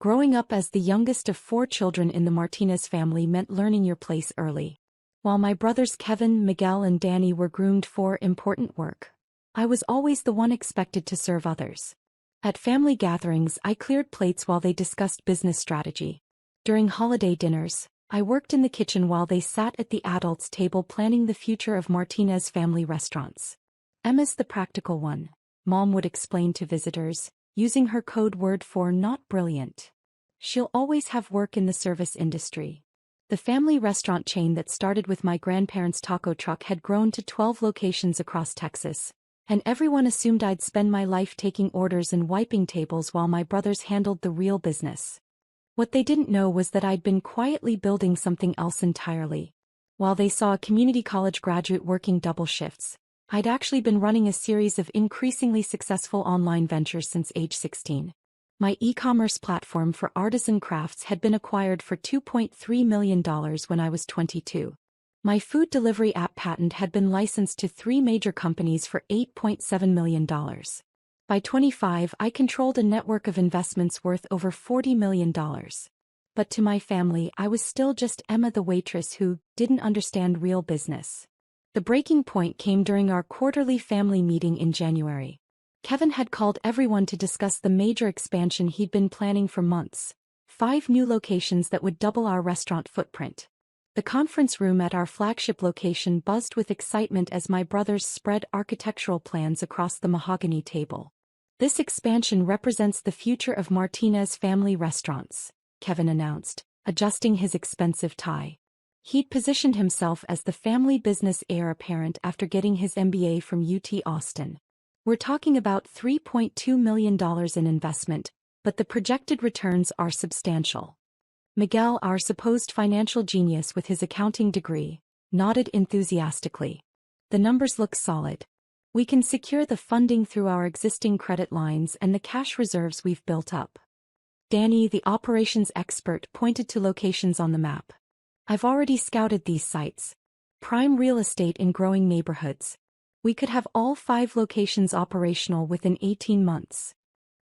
Growing up as the youngest of 4 children in the Martinez family meant learning your place early. While my brothers Kevin, Miguel and Danny were groomed for important work, I was always the one expected to serve others. At family gatherings, I cleared plates while they discussed business strategy. During holiday dinners, I worked in the kitchen while they sat at the adults' table planning the future of Martinez family restaurants. Emma's the practical one, Mom would explain to visitors, using her code word for not brilliant. She'll always have work in the service industry. The family restaurant chain that started with my grandparents' taco truck had grown to 12 locations across Texas, and everyone assumed I'd spend my life taking orders and wiping tables while my brothers handled the real business. What they didn't know was that I'd been quietly building something else entirely. While they saw a community college graduate working double shifts, I'd actually been running a series of increasingly successful online ventures since age 16. My e-commerce platform for artisan crafts had been acquired for $2.3 million when I was 22. My food delivery app patent had been licensed to 3 major companies for $8.7 million. By 25, I controlled a network of investments worth over $40 million. But to my family, I was still just Emma the waitress who didn't understand real business. The breaking point came during our quarterly family meeting in January. Kevin had called everyone to discuss the major expansion he'd been planning for months, 5 new locations that would double our restaurant footprint. The conference room at our flagship location buzzed with excitement as my brothers spread architectural plans across the mahogany table. "This expansion represents the future of Martinez family restaurants," Kevin announced, adjusting his expensive tie. He'd positioned himself as the family business heir apparent after getting his MBA from UT Austin. "We're talking about $3.2 million in investment, but the projected returns are substantial." Miguel, our supposed financial genius with his accounting degree, nodded enthusiastically. "The numbers look solid. We can secure the funding through our existing credit lines and the cash reserves we've built up." Danny, the operations expert, pointed to locations on the map. "I've already scouted these sites. Prime real estate in growing neighborhoods. We could have all 5 locations operational within 18 months.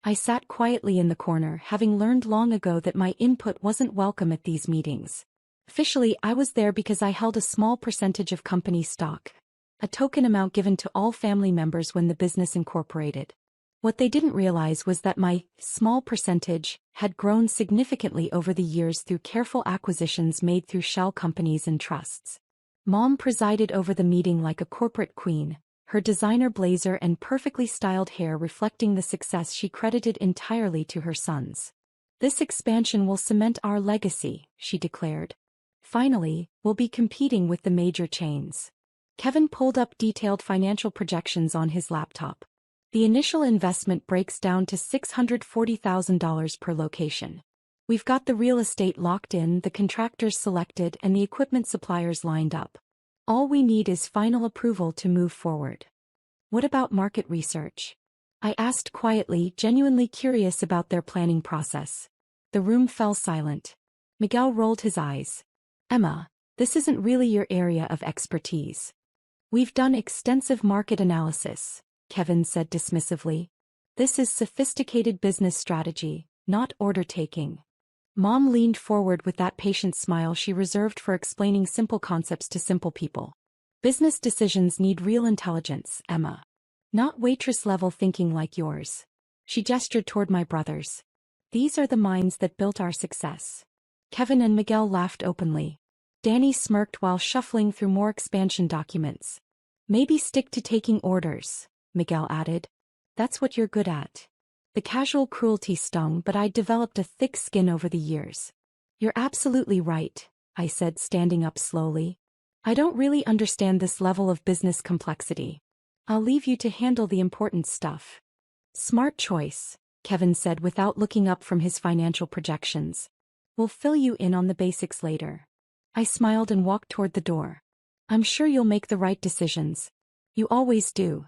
I sat quietly in the corner, having learned long ago that my input wasn't welcome at these meetings. Officially, I was there because I held a small percentage of company stock, a token amount given to all family members when the business incorporated. What they didn't realize was that my small percentage had grown significantly over the years through careful acquisitions made through shell companies and trusts. Mom presided over the meeting like a corporate queen, her designer blazer and perfectly styled hair reflecting the success she credited entirely to her sons. "This expansion will cement our legacy," she declared. "Finally, we'll be competing with the major chains." Kevin pulled up detailed financial projections on his laptop. "The initial investment breaks down to $640,000 per location. We've got the real estate locked in, the contractors selected, and the equipment suppliers lined up. All we need is final approval to move forward." "What about market research?" I asked quietly, genuinely curious about their planning process. The room fell silent. Miguel rolled his eyes. "Emma, this isn't really your area of expertise." "We've done extensive market analysis," Kevin said dismissively. "This is sophisticated business strategy, not order taking." Mom leaned forward with that patient smile she reserved for explaining simple concepts to simple people. "Business decisions need real intelligence, Emma. Not waitress-level thinking like yours." She gestured toward my brothers. "These are the minds that built our success." Kevin and Miguel laughed openly. Danny smirked while shuffling through more expansion documents. "Maybe stick to taking orders," Miguel added. "That's what you're good at." The casual cruelty stung, but I'd developed a thick skin over the years. "You're absolutely right," I said, standing up slowly. "I don't really understand this level of business complexity. I'll leave you to handle the important stuff." "Smart choice," Kevin said without looking up from his financial projections. "We'll fill you in on the basics later." I smiled and walked toward the door. "I'm sure you'll make the right decisions. You always do."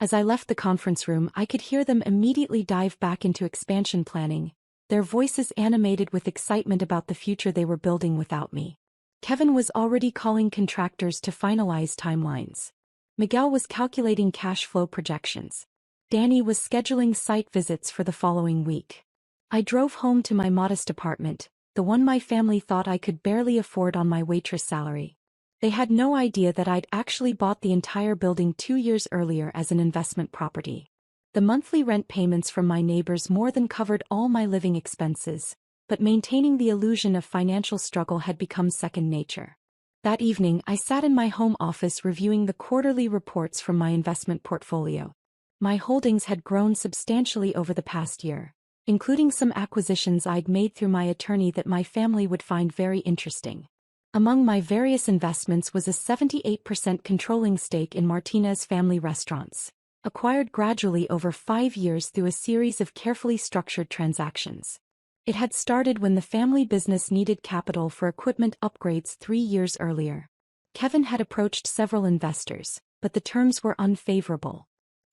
As I left the conference room, I could hear them immediately dive back into expansion planning, their voices animated with excitement about the future they were building without me. Kevin was already calling contractors to finalize timelines. Miguel was calculating cash flow projections. Danny was scheduling site visits for the following week. I drove home to my modest apartment, the one my family thought I could barely afford on my waitress salary. They had no idea that I'd actually bought the entire building 2 years earlier as an investment property. The monthly rent payments from my neighbors more than covered all my living expenses, but maintaining the illusion of financial struggle had become second nature. That evening, I sat in my home office reviewing the quarterly reports from my investment portfolio. My holdings had grown substantially over the past year, including some acquisitions I'd made through my attorney that my family would find very interesting. Among my various investments was a 78% controlling stake in Martinez Family Restaurants, acquired gradually over 5 years through a series of carefully structured transactions. It had started when the family business needed capital for equipment upgrades 3 years earlier. Kevin had approached several investors, but the terms were unfavorable.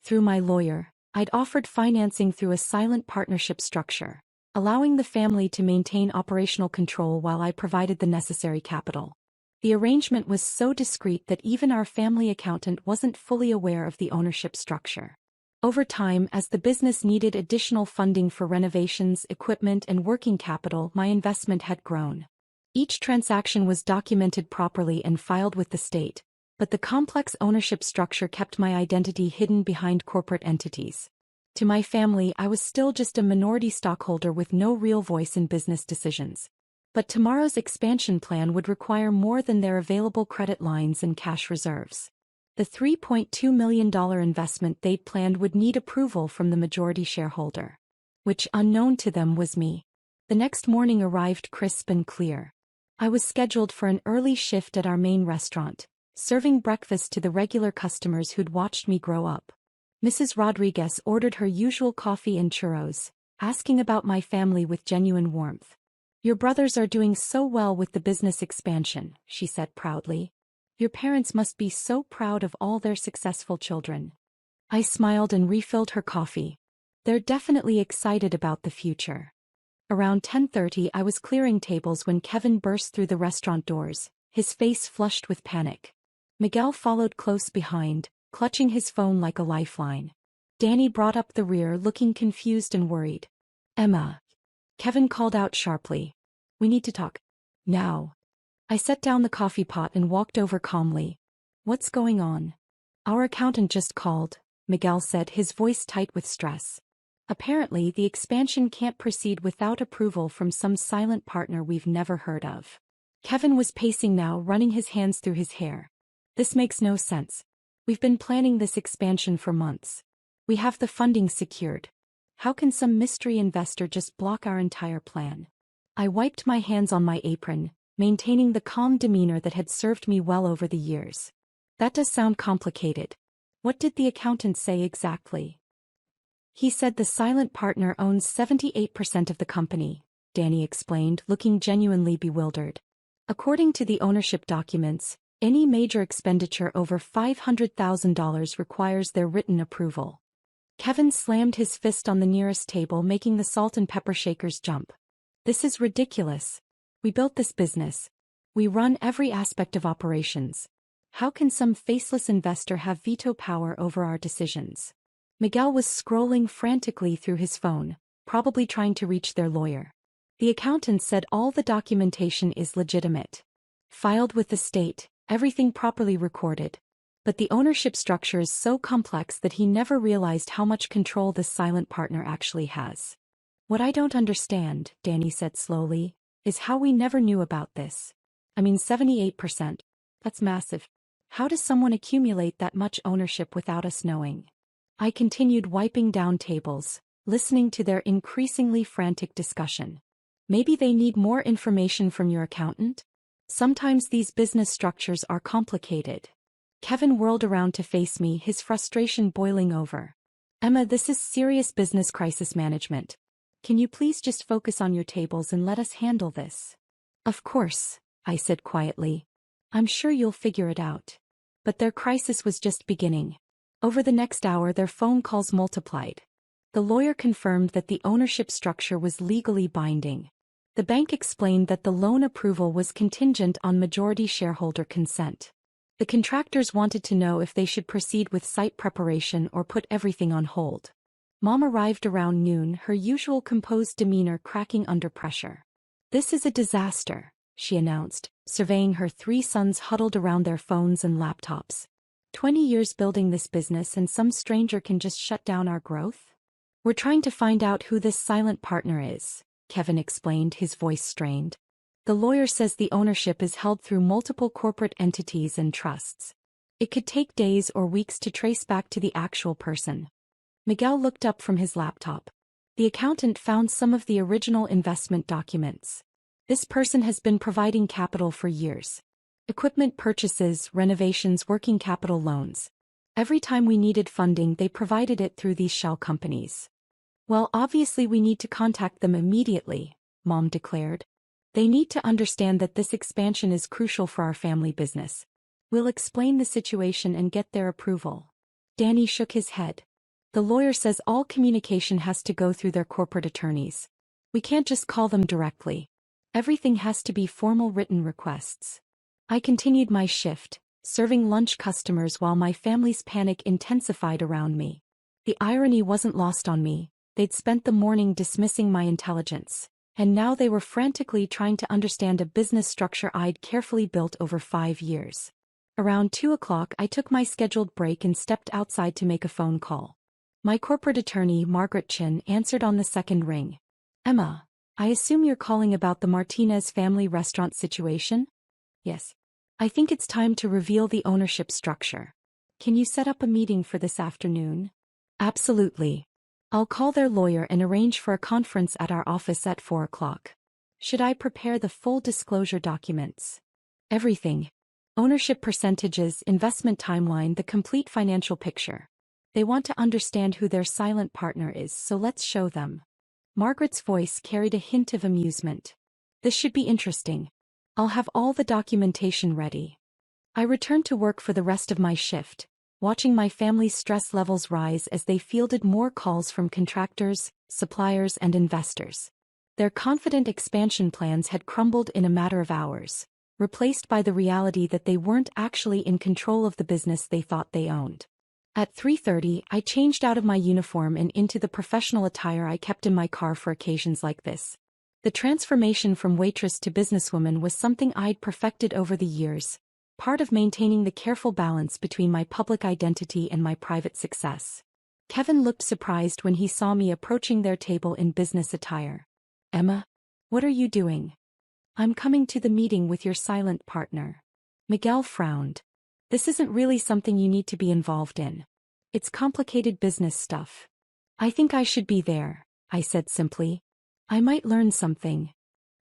Through my lawyer, I'd offered financing through a silent partnership structure, allowing the family to maintain operational control while I provided the necessary capital. The arrangement was so discreet that even our family accountant wasn't fully aware of the ownership structure. Over time, as the business needed additional funding for renovations, equipment, and working capital, my investment had grown. Each transaction was documented properly and filed with the state, but the complex ownership structure kept my identity hidden behind corporate entities. To my family, I was still just a minority stockholder with no real voice in business decisions. But tomorrow's expansion plan would require more than their available credit lines and cash reserves. The $3.2 million investment they'd planned would need approval from the majority shareholder, which, unknown to them, was me. The next morning arrived crisp and clear. I was scheduled for an early shift at our main restaurant, serving breakfast to the regular customers who'd watched me grow up. Mrs. Rodriguez ordered her usual coffee and churros, asking about my family with genuine warmth. "Your brothers are doing so well with the business expansion," she said proudly. "Your parents must be so proud of all their successful children." I smiled and refilled her coffee. They're definitely excited about the future. Around 10:30 I was clearing tables when Kevin burst through the restaurant doors, his face flushed with panic. Miguel followed close behind, clutching his phone like a lifeline. Danny brought up the rear looking confused and worried. "Emma," Kevin called out sharply. "We need to talk. Now." I set down the coffee pot and walked over calmly. "What's going on?" "Our accountant just called," Miguel said, his voice tight with stress. "Apparently, the expansion can't proceed without approval from some silent partner we've never heard of." Kevin was pacing now, running his hands through his hair. "This makes no sense. We've been planning this expansion for months. We have the funding secured. How can some mystery investor just block our entire plan?" I wiped my hands on my apron, maintaining the calm demeanor that had served me well over the years. "That does sound complicated. What did the accountant say exactly?" "He said the silent partner owns 78% of the company," Danny explained, looking genuinely bewildered. "According to the ownership documents, any major expenditure over $500,000 requires their written approval." Kevin slammed his fist on the nearest table, making the salt and pepper shakers jump. "This is ridiculous. We built this business. We run every aspect of operations. How can some faceless investor have veto power over our decisions?" Miguel was scrolling frantically through his phone, probably trying to reach their lawyer. "The accountant said all the documentation is legitimate. Filed with the state, everything properly recorded. But the ownership structure is so complex that he never realized how much control this silent partner actually has." "What I don't understand," Danny said slowly, "is how we never knew about this. I mean, 78%. That's massive. How does someone accumulate that much ownership without us knowing?" I continued wiping down tables, listening to their increasingly frantic discussion. "Maybe they need more information from your accountant? Sometimes these business structures are complicated." Kevin whirled around to face me, his frustration boiling over. "Emma, this is serious business crisis management. Can you please just focus on your tables and let us handle this?" "Of course," I said quietly. "I'm sure you'll figure it out." But their crisis was just beginning. Over the next hour their phone calls multiplied. The lawyer confirmed that the ownership structure was legally binding. The bank explained that the loan approval was contingent on majority shareholder consent. The contractors wanted to know if they should proceed with site preparation or put everything on hold. Mom arrived around noon, her usual composed demeanor cracking under pressure. "This is a disaster," she announced, surveying her 3 sons huddled around their phones and laptops. 20 years building this business and some stranger can just shut down our growth? "We're trying to find out who this silent partner is," Kevin explained, his voice strained. "The lawyer says the ownership is held through multiple corporate entities and trusts. It could take days or weeks to trace back to the actual person." Miguel looked up from his laptop. The accountant found some of the original investment documents. "This person has been providing capital for years. Equipment purchases, renovations, working capital loans. Every time we needed funding, they provided it through these shell companies." "Well, obviously we need to contact them immediately," Mom declared. "They need to understand that this expansion is crucial for our family business. We'll explain the situation and get their approval." Danny shook his head. "The lawyer says all communication has to go through their corporate attorneys. We can't just call them directly. Everything has to be formal written requests." I continued my shift, serving lunch customers while my family's panic intensified around me. The irony wasn't lost on me. They'd spent the morning dismissing my intelligence, and now they were frantically trying to understand a business structure I'd carefully built over 5 years. Around 2 o'clock, I took my scheduled break and stepped outside to make a phone call. My corporate attorney, Margaret Chin, answered on the second ring. "Emma, I assume you're calling about the Martinez family restaurant situation?" "Yes. I think it's time to reveal the ownership structure. Can you set up a meeting for this afternoon?" "Absolutely. I'll call their lawyer and arrange for a conference at our office at 4 o'clock. Should I prepare the full disclosure documents?" "Everything. Ownership percentages, investment timeline, the complete financial picture. They want to understand who their silent partner is, so let's show them." Margaret's voice carried a hint of amusement. "This should be interesting. I'll have all the documentation ready." I returned to work for the rest of my shift, watching my family's stress levels rise as they fielded more calls from contractors, suppliers, and investors. Their confident expansion plans had crumbled in a matter of hours, replaced by the reality that they weren't actually in control of the business they thought they owned. At 3:30, I changed out of my uniform and into the professional attire I kept in my car for occasions like this. The transformation from waitress to businesswoman was something I'd perfected over the years, part of maintaining the careful balance between my public identity and my private success. Kevin looked surprised when he saw me approaching their table in business attire. "Emma, what are you doing?" "I'm coming to the meeting with your silent partner." Miguel frowned. "This isn't really something you need to be involved in. It's complicated business stuff." "I think I should be there," I said simply. "I might learn something."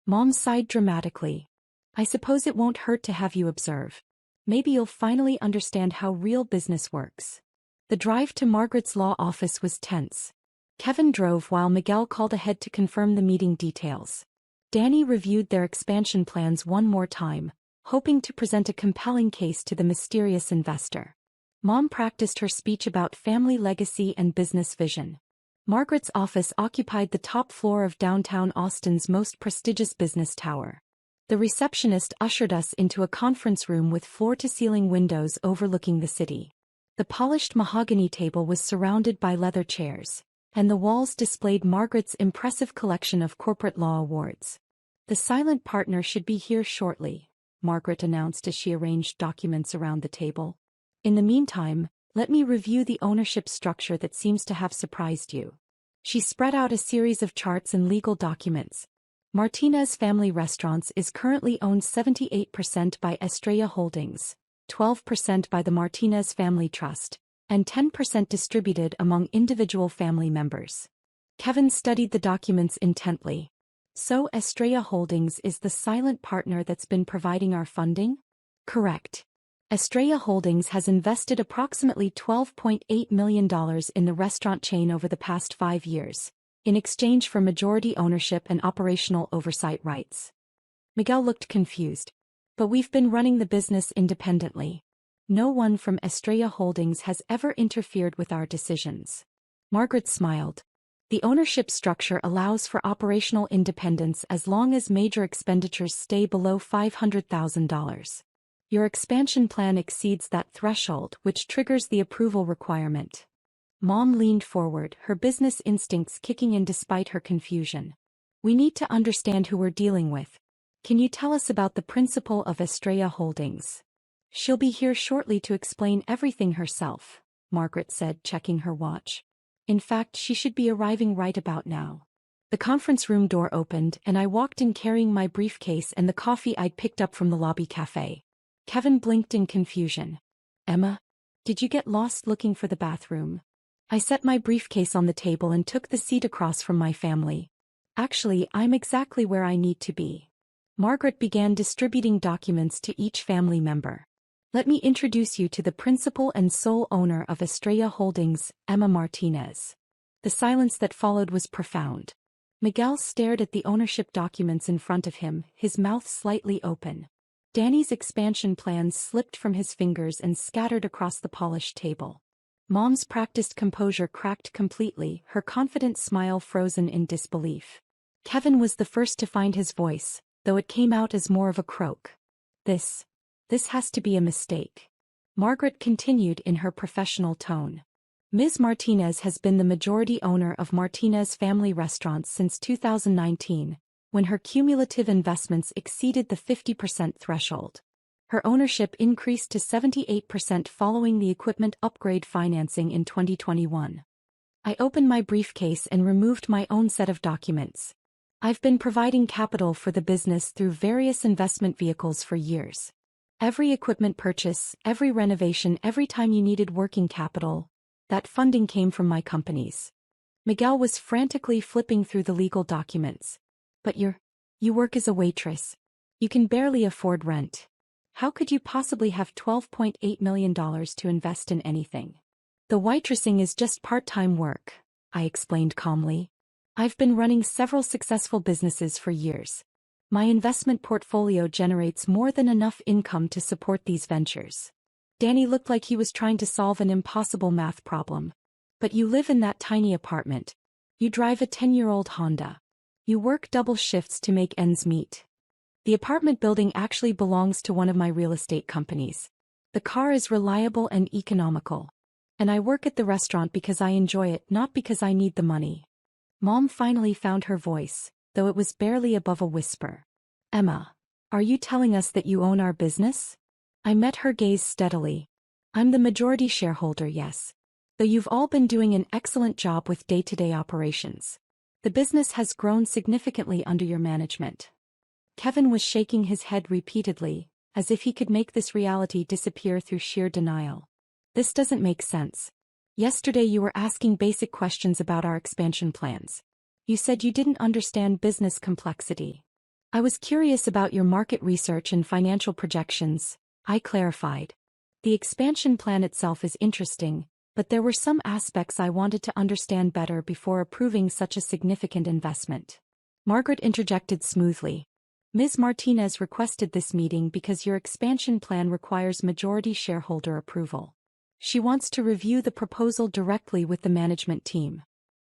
Mom sighed dramatically. "I suppose it won't hurt to have you observe. Maybe you'll finally understand how real business works." The drive to Margaret's law office was tense. Kevin drove while Miguel called ahead to confirm the meeting details. Danny reviewed their expansion plans one more time, hoping to present a compelling case to the mysterious investor. Mom practiced her speech about family legacy and business vision. Margaret's office occupied the top floor of downtown Austin's most prestigious business tower. The receptionist ushered us into a conference room with floor-to-ceiling windows overlooking the city. The polished mahogany table was surrounded by leather chairs, and the walls displayed Margaret's impressive collection of corporate law awards. "The silent partner should be here shortly," Margaret announced as she arranged documents around the table. "In the meantime, let me review the ownership structure that seems to have surprised you." She spread out a series of charts and legal documents. Martinez Family Restaurants is currently owned 78% by Estrella Holdings, 12% by the Martinez Family Trust, and 10% distributed among individual family members. Kevin studied the documents intently. "So Estrella Holdings is the silent partner that's been providing our funding?" "Correct. Estrella Holdings has invested approximately $12.8 million in the restaurant chain over the past 5 years, in exchange for majority ownership and operational oversight rights." Miguel looked confused. "But we've been running the business independently. No one from Estrella Holdings has ever interfered with our decisions." Margaret smiled. "The ownership structure allows for operational independence as long as major expenditures stay below $500,000. Your expansion plan exceeds that threshold, which triggers the approval requirement." Mom leaned forward, her business instincts kicking in despite her confusion. We need to understand who we're dealing with. Can you tell us about the principal of Estrella Holdings? She'll be here shortly to explain everything herself, Margaret said, checking her watch. In fact, she should be arriving right about now. The conference room door opened and I walked in carrying my briefcase and the coffee I'd picked up from the lobby cafe. Kevin blinked in confusion. Emma? Did you get lost looking for the bathroom? I set my briefcase on the table and took the seat across from my family. Actually, I'm exactly where I need to be. Margaret began distributing documents to each family member. Let me introduce you to the principal and sole owner of Estrella Holdings, Emma Martinez. The silence that followed was profound. Miguel stared at the ownership documents in front of him, his mouth slightly open. Danny's expansion plans slipped from his fingers and scattered across the polished table. Mom's practiced composure cracked completely, her confident smile frozen in disbelief. Kevin was the first to find his voice, though it came out as more of a croak. This has to be a mistake. Margaret continued in her professional tone. Ms. Martinez has been the majority owner of Martinez Family Restaurants since 2019, when her cumulative investments exceeded the 50% threshold. Her ownership increased to 78% following the equipment upgrade financing in 2021. I opened my briefcase and removed my own set of documents. I've been providing capital for the business through various investment vehicles for years. Every equipment purchase, every renovation, every time you needed working capital, that funding came from my companies. Miguel was frantically flipping through the legal documents. But you work as a waitress. You can barely afford rent. How could you possibly have $12.8 million to invest in anything? The waitressing is just part-time work, I explained calmly. I've been running several successful businesses for years. My investment portfolio generates more than enough income to support these ventures. Danny looked like he was trying to solve an impossible math problem. But you live in that tiny apartment. You drive a 10-year-old Honda. You work double shifts to make ends meet. The apartment building actually belongs to one of my real estate companies. The car is reliable and economical. And I work at the restaurant because I enjoy it, not because I need the money. Mom finally found her voice, though it was barely above a whisper. Emma, are you telling us that you own our business? I met her gaze steadily. I'm the majority shareholder, yes. Though you've all been doing an excellent job with day-to-day operations. The business has grown significantly under your management. Kevin was shaking his head repeatedly, as if he could make this reality disappear through sheer denial. This doesn't make sense. Yesterday you were asking basic questions about our expansion plans. You said you didn't understand business complexity. I was curious about your market research and financial projections, I clarified. The expansion plan itself is interesting, but there were some aspects I wanted to understand better before approving such a significant investment. Margaret interjected smoothly. Ms. Martinez requested this meeting because your expansion plan requires majority shareholder approval. She wants to review the proposal directly with the management team.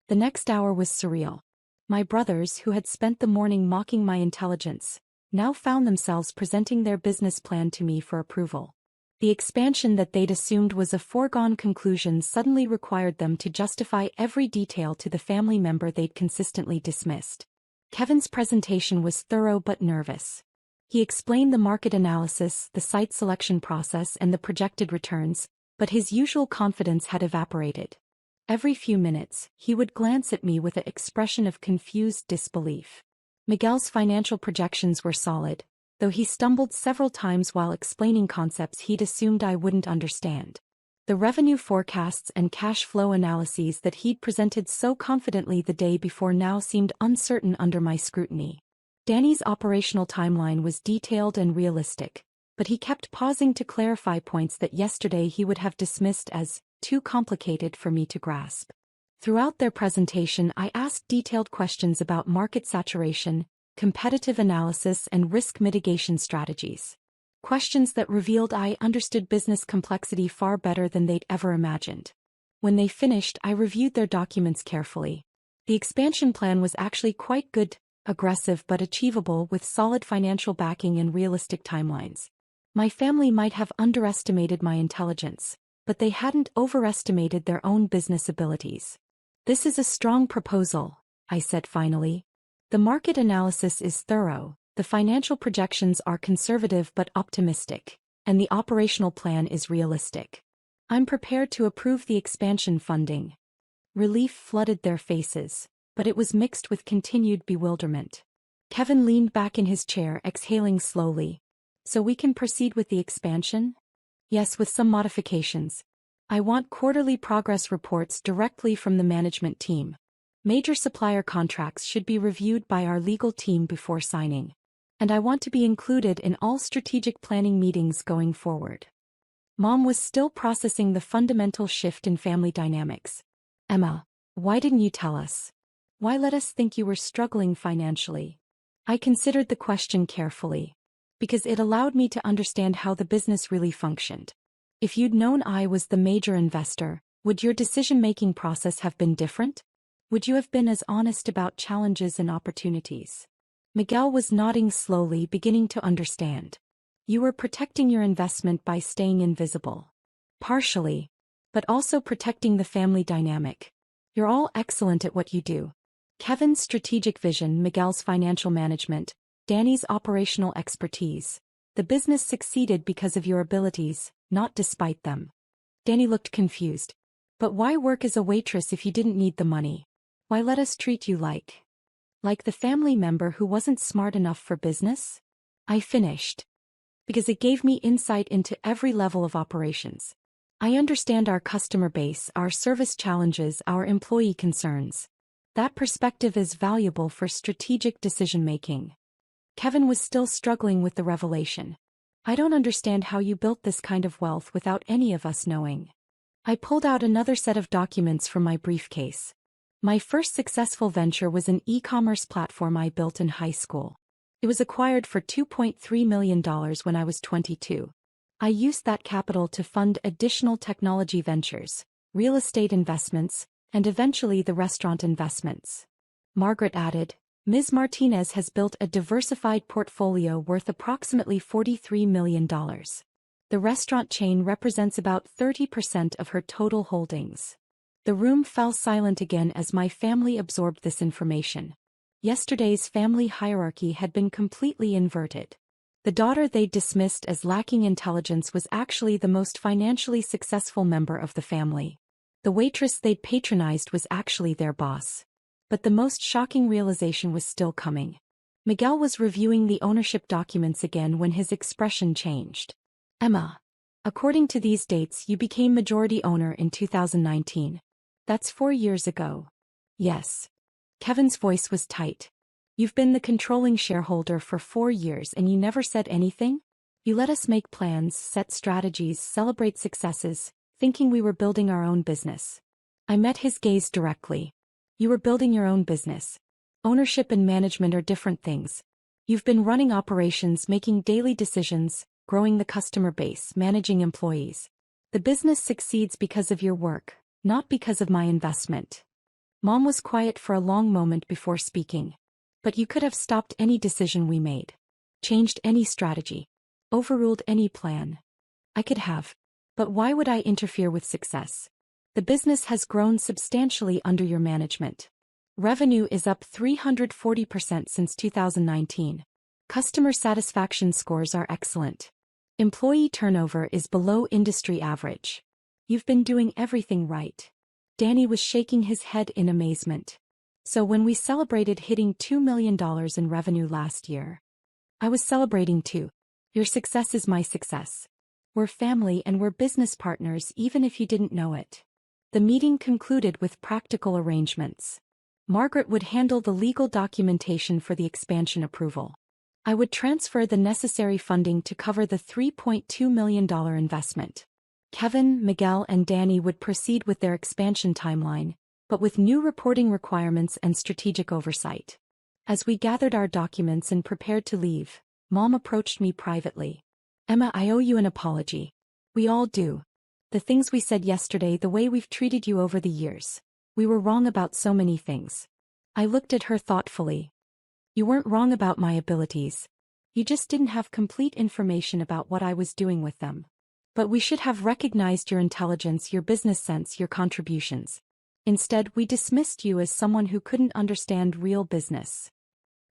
The next hour was surreal. My brothers, who had spent the morning mocking my intelligence, now found themselves presenting their business plan to me for approval. The expansion that they'd assumed was a foregone conclusion suddenly required them to justify every detail to the family member they'd consistently dismissed. Kevin's presentation was thorough but nervous. He explained the market analysis, the site selection process, and the projected returns, but his usual confidence had evaporated. Every few minutes, he would glance at me with an expression of confused disbelief. Miguel's financial projections were solid, though he stumbled several times while explaining concepts he'd assumed I wouldn't understand. The revenue forecasts and cash flow analyses that he'd presented so confidently the day before now seemed uncertain under my scrutiny. Danny's operational timeline was detailed and realistic, but he kept pausing to clarify points that yesterday he would have dismissed as too complicated for me to grasp. Throughout their presentation, I asked detailed questions about market saturation, competitive analysis, and risk mitigation strategies. Questions that revealed I understood business complexity far better than they'd ever imagined. When they finished, I reviewed their documents carefully. The expansion plan was actually quite good, aggressive but achievable with solid financial backing and realistic timelines. My family might have underestimated my intelligence, but they hadn't overestimated their own business abilities. "This is a strong proposal," I said finally. "The market analysis is thorough, the financial projections are conservative but optimistic, and the operational plan is realistic. I'm prepared to approve the expansion funding." Relief flooded their faces, but it was mixed with continued bewilderment. Kevin leaned back in his chair, exhaling slowly. "So we can proceed with the expansion?" "Yes, with some modifications. I want quarterly progress reports directly from the management team. Major supplier contracts should be reviewed by our legal team before signing. And I want to be included in all strategic planning meetings going forward." Mom was still processing the fundamental shift in family dynamics. "Emma, why didn't you tell us? Why let us think you were struggling financially?" I considered the question carefully. Because it allowed me to understand how the business really functioned. If you'd known I was the major investor, would your decision-making process have been different? Would you have been as honest about challenges and opportunities? Miguel was nodding slowly, beginning to understand. "You were protecting your investment by staying invisible." "Partially. But also protecting the family dynamic. You're all excellent at what you do. Kevin's strategic vision, Miguel's financial management, Danny's operational expertise. The business succeeded because of your abilities, not despite them." Danny looked confused. "But why work as a waitress if you didn't need the money? Why let us treat you like the family member who wasn't smart enough for business?" I finished. "Because it gave me insight into every level of operations. I understand our customer base, our service challenges, our employee concerns. That perspective is valuable for strategic decision-making." Kevin was still struggling with the revelation. "I don't understand how you built this kind of wealth without any of us knowing." I pulled out another set of documents from my briefcase. My first successful venture was an e-commerce platform I built in high school. It was acquired for $2.3 million when I was 22. I used that capital to fund additional technology ventures, real estate investments, and eventually the restaurant investments. Margaret added, "Ms. Martinez has built a diversified portfolio worth approximately $43 million. The restaurant chain represents about 30% of her total holdings." The room fell silent again as my family absorbed this information. Yesterday's family hierarchy had been completely inverted. The daughter they dismissed as lacking intelligence was actually the most financially successful member of the family. The waitress they'd patronized was actually their boss. But the most shocking realization was still coming. Miguel was reviewing the ownership documents again when his expression changed. "Emma, according to these dates you became majority owner in 2019. That's 4 years ago." "Yes." Kevin's voice was tight. "You've been the controlling shareholder for 4 years and you never said anything? You let us make plans, set strategies, celebrate successes, thinking we were building our own business." I met his gaze directly. "You were building your own business. Ownership and management are different things. You've been running operations, making daily decisions, growing the customer base, managing employees. The business succeeds because of your work, not because of my investment." Mom was quiet for a long moment before speaking. "But you could have stopped any decision we made. Changed any strategy. Overruled any plan." "I could have. But why would I interfere with success? The business has grown substantially under your management. Revenue is up 340% since 2019. Customer satisfaction scores are excellent. Employee turnover is below industry average. You've been doing everything right." Danny was shaking his head in amazement. "So when we celebrated hitting $2 million in revenue last year, I was celebrating too. Your success is my success. We're family and we're business partners even if you didn't know it." The meeting concluded with practical arrangements. Margaret would handle the legal documentation for the expansion approval. I would transfer the necessary funding to cover the $3.2 million investment. Kevin, Miguel, and Danny would proceed with their expansion timeline, but with new reporting requirements and strategic oversight. As we gathered our documents and prepared to leave, Mom approached me privately. "Emma, I owe you an apology. We all do. The things we said yesterday, the way we've treated you over the years. We were wrong about so many things." I looked at her thoughtfully. "You weren't wrong about my abilities. You just didn't have complete information about what I was doing with them. But we should have recognized your intelligence, your business sense, your contributions. Instead, we dismissed you as someone who couldn't understand real business.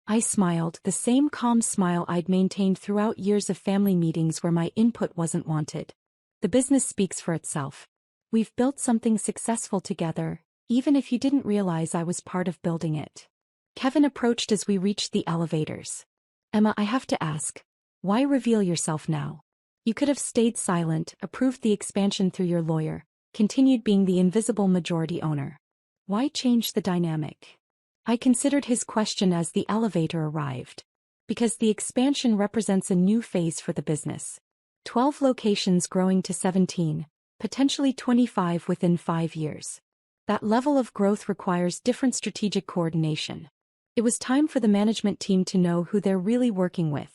I smiled, the same calm smile I'd maintained throughout years of family meetings where my input wasn't wanted. The business speaks for itself. We've built something successful together, even if you didn't realize I was part of building it. Kevin approached as we reached the elevators. Emma, I have to ask, why reveal yourself now? You could have stayed silent, approved the expansion through your lawyer, continued being the invisible majority owner. Why change the dynamic? I considered his question as the elevator arrived. Because the expansion represents a new phase for the business. 12 locations growing to 17, potentially 25 within 5 years. That level of growth requires different strategic coordination. It was time for the management team to know who they're really working with.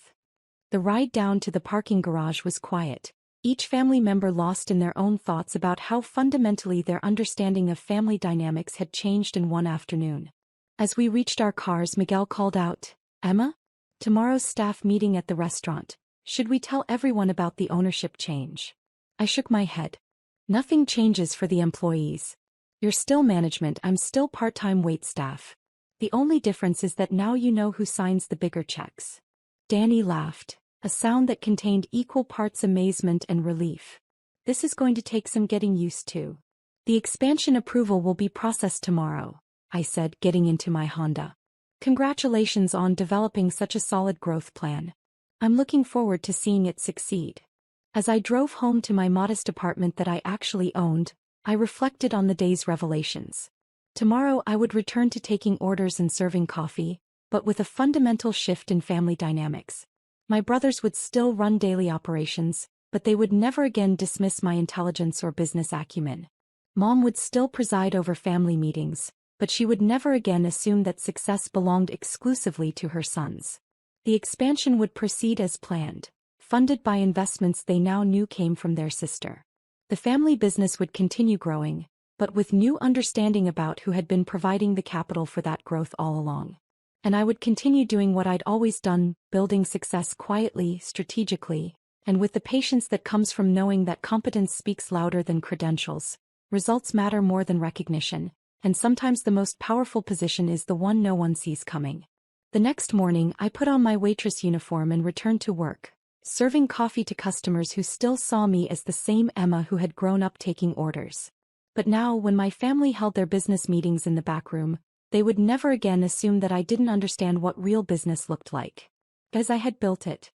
The ride down to the parking garage was quiet, each family member lost in their own thoughts about how fundamentally their understanding of family dynamics had changed in one afternoon. As we reached our cars, Miguel called out, Emma? Tomorrow's staff meeting at the restaurant. Should we tell everyone about the ownership change? I shook my head. Nothing changes for the employees. You're still management, I'm still part-time waitstaff. The only difference is that now you know who signs the bigger checks. Danny laughed, a sound that contained equal parts amazement and relief. This is going to take some getting used to. The expansion approval will be processed tomorrow, I said, getting into my Honda. Congratulations on developing such a solid growth plan. I'm looking forward to seeing it succeed. As I drove home to my modest apartment that I actually owned, I reflected on the day's revelations. Tomorrow I would return to taking orders and serving coffee, but with a fundamental shift in family dynamics. My brothers would still run daily operations, but they would never again dismiss my intelligence or business acumen. Mom would still preside over family meetings, but she would never again assume that success belonged exclusively to her sons. The expansion would proceed as planned, funded by investments they now knew came from their sister. The family business would continue growing, but with new understanding about who had been providing the capital for that growth all along. And I would continue doing what I'd always done, building success quietly, strategically, and with the patience that comes from knowing that competence speaks louder than credentials, results matter more than recognition, and sometimes the most powerful position is the one no one sees coming. The next morning, I put on my waitress uniform and returned to work, serving coffee to customers who still saw me as the same Emma who had grown up taking orders. But now, when my family held their business meetings in the back room, they would never again assume that I didn't understand what real business looked like. As I had built it,